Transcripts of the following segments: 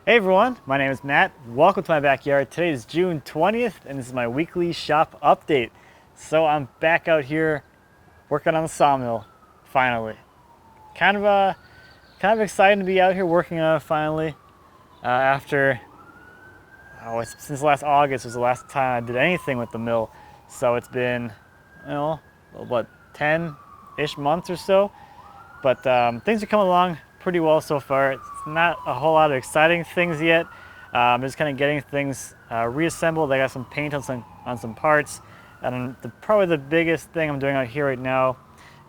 Hey everyone, my name is Matt. Welcome to my backyard. Today is June 20th and this is my weekly shop update. So I'm back out here working on the sawmill, finally. Kind of exciting to be out here working on it finally. After, since last August was the last time I did anything with the mill. So it's been, what, 10-ish months or so. But things are coming along pretty well so far. It's not a whole lot of exciting things yet. Just kind of getting things reassembled. I got some paint on some parts. And probably the biggest thing I'm doing out here right now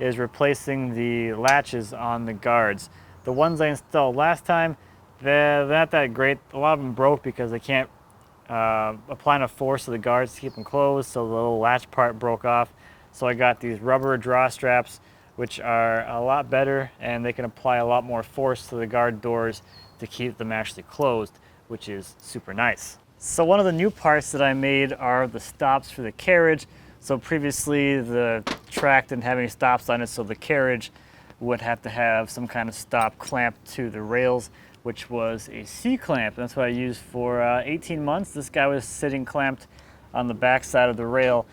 is replacing the latches on the guards. The ones I installed last time, they're not that great. A lot of them broke because they can't apply enough force to the guards to keep them closed, so the little latch part broke off. So I got these rubber draw straps, which are a lot better, and they can apply a lot more force to the guard doors to keep them actually closed, which is super nice. So one of the new parts that I made are the stops for the carriage. So previously the track didn't have any stops on it, so the carriage would have to have some kind of stop clamped to the rails, which was a C-clamp. That's what I used for 18 months. This guy was sitting clamped on the back side of the rail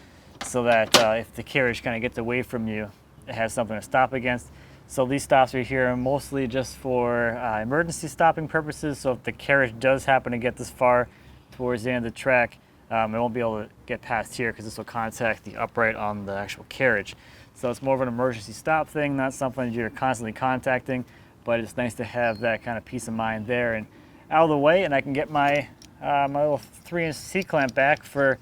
so that if the carriage kind of gets away from you, it has something to stop against. So these stops are here mostly just for emergency stopping purposes. So if the carriage does happen to get this far towards the end of the track, it won't be able to get past here because this will contact the upright on the actual carriage. So it's more of an emergency stop thing, not something you're constantly contacting, but it's nice to have that kind of peace of mind there and out of the way, and I can get my my little 3-inch C-clamp back for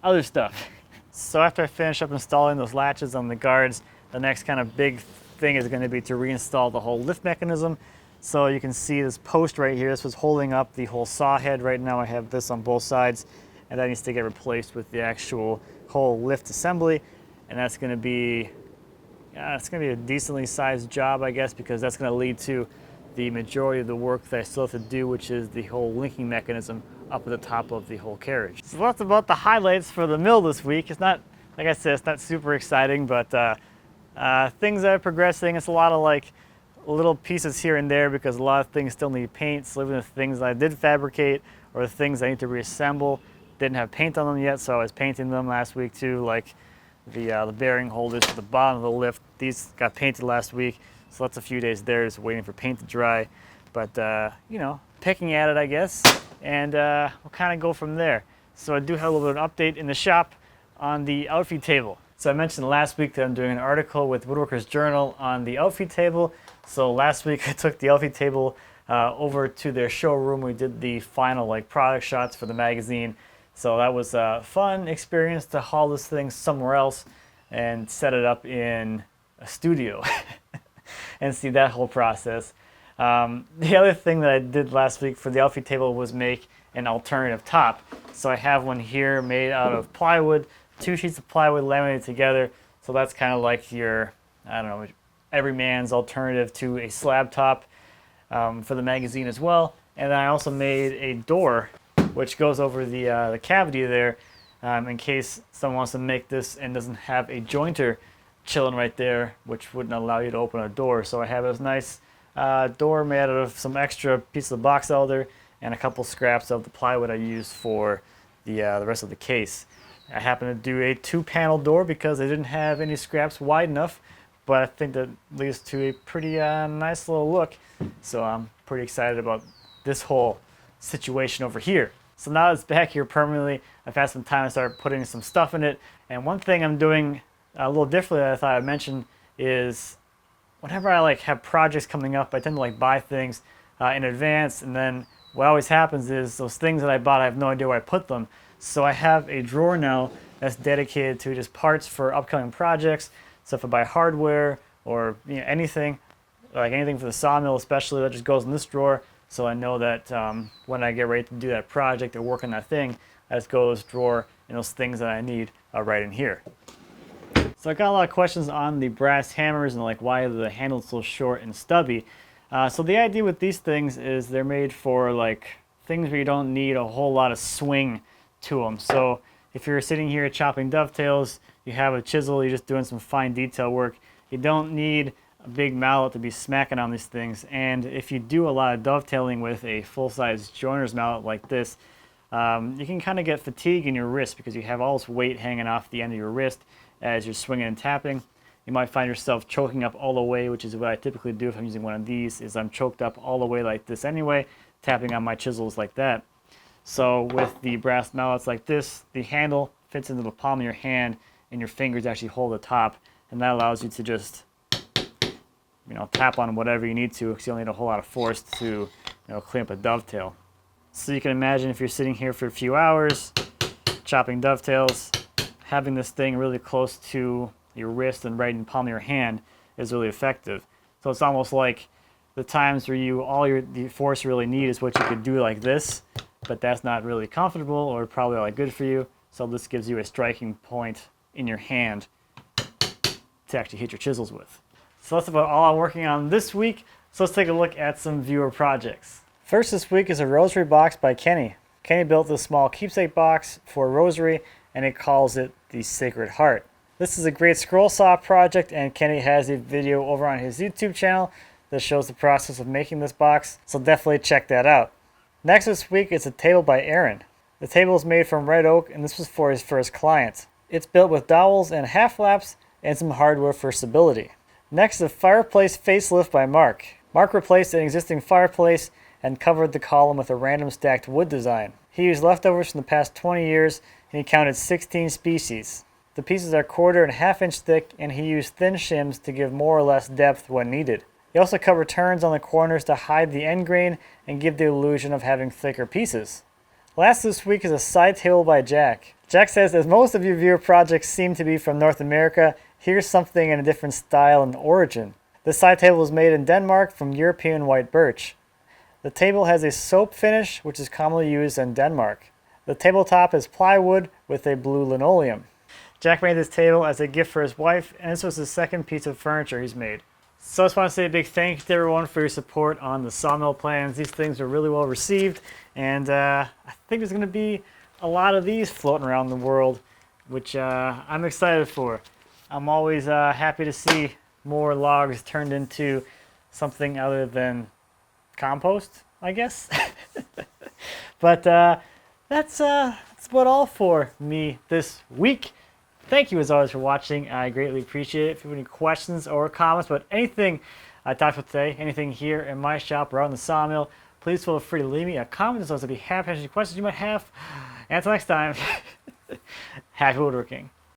other stuff. So after I finish up installing those latches on the guards, the next kind of big thing is going to be to reinstall the whole lift mechanism. So you can see this post right here. This was holding up the whole saw head. Right now I have this on both sides, and that needs to get replaced with the actual whole lift assembly. And that's going to be, it's going to be a decently sized job, I guess, because that's going to lead to the majority of the work that I still have to do, which is the whole linking mechanism up at the top of the whole carriage. So that's about the highlights for the mill this week. It's not, like I said, it's not super exciting, but things are progressing. It's a lot of like little pieces here and there because a lot of things still need paint. So even the things I did fabricate or the things I need to reassemble didn't have paint on them yet, so I was painting them last week too, like the bearing holders at the bottom of the lift. These got painted last week, so that's a few days there, just waiting for paint to dry. But you know, picking at it, I guess, and we'll kind of go from there. So I do have a little bit of an update in the shop on the outfeed table. So I mentioned last week that I'm doing an article with Woodworker's Journal on the outfeed table. So last week I took the outfeed table over to their showroom. We did the final like product shots for the magazine. So that was a fun experience to haul this thing somewhere else and set it up in a studio and see that whole process. The other thing that I did last week for the outfeed table was make an alternative top. So I have one here made out of plywood, 2 sheets of plywood laminated together. So that's kind of like your, I don't know, every man's alternative to a slab top for the magazine as well. And then I also made a door which goes over the cavity there in case someone wants to make this and doesn't have a jointer chilling right there, which wouldn't allow you to open a door. So I have this nice door made out of some extra pieces of box elder and a couple scraps of the plywood I used for the rest of the case. I happen to do a 2-panel door because I didn't have any scraps wide enough, but I think that leads to a pretty nice little look. So I'm pretty excited about this whole situation over here. So now it's back here permanently. I've had some time to start putting some stuff in it. And one thing I'm doing a little differently that I thought I'd mention is whenever I like have projects coming up, I tend to like buy things in advance, and then what always happens is those things that I bought, I have no idea where I put them. So I have a drawer now that's dedicated to just parts for upcoming projects. So if I buy hardware or anything, like anything for the sawmill especially, that just goes in this drawer. So I know that when I get ready to do that project or work on that thing, I just go to this drawer and those things that I need are right in here. So I got a lot of questions on the brass hammers and like why the handle's so short and stubby. So the idea with these things is they're made for like things where you don't need a whole lot of swing to them. So if you're sitting here chopping dovetails, you have a chisel, you're just doing some fine detail work. You don't need a big mallet to be smacking on these things. And if you do a lot of dovetailing with a full-size joiner's mallet like this, you can kind of get fatigue in your wrist because you have all this weight hanging off the end of your wrist as you're swinging and tapping. You might find yourself choking up all the way, which is what I typically do if I'm using one of these, is I'm choked up all the way like this anyway, tapping on my chisels like that. So with the brass mallets like this, the handle fits into the palm of your hand and your fingers actually hold the top, and that allows you to just, tap on whatever you need to because you don't need a whole lot of force to, clean up a dovetail. So you can imagine if you're sitting here for a few hours, chopping dovetails, having this thing really close to your wrist and right in the palm of your hand is really effective. So it's almost like the times where the force you really need is what you could do like this, but that's not really comfortable or probably all that good for you. So this gives you a striking point in your hand to actually hit your chisels with. So that's about all I'm working on this week. So let's take a look at some viewer projects. First this week is a Rosary Box by Kenny. Kenny built this small keepsake box for a rosary, and he calls it the Sacred Heart. This is a great scroll saw project, and Kenny has a video over on his YouTube channel that shows the process of making this box, so definitely check that out. Next this week is a table by Aaron. The table is made from red oak, and this was for his first client. It's built with dowels and half laps and some hardware for stability. Next is a Fireplace Facelift by Mark. Mark replaced an existing fireplace and covered the column with a random stacked wood design. He used leftovers from the past 20 years, and he counted 16 species. The pieces are 1/4 and 1/2 inch thick, and he used thin shims to give more or less depth when needed. He also covered turns on the corners to hide the end grain and give the illusion of having thicker pieces. Last this week is a side table by Jack. Jack says, as most of your viewer projects seem to be from North America, here's something in a different style and origin. This side table was made in Denmark from European white birch. The table has a soap finish, which is commonly used in Denmark. The tabletop is plywood with a blue linoleum. Jack made this table as a gift for his wife, and this was the second piece of furniture he's made. So I just want to say a big thank you to everyone for your support on the Sawmill plans. These things are really well received, and I think there's going to be a lot of these floating around the world, which I'm excited for. I'm always happy to see more logs turned into something other than compost, I guess. But that's about all for me this week. Thank you as always for watching. I greatly appreciate it. If you have any questions or comments about anything I talked about today, anything here in my shop or out in the Sawmill, please feel free to leave me a comment. I'll be happy to answer any questions you might have. And until next time, happy woodworking.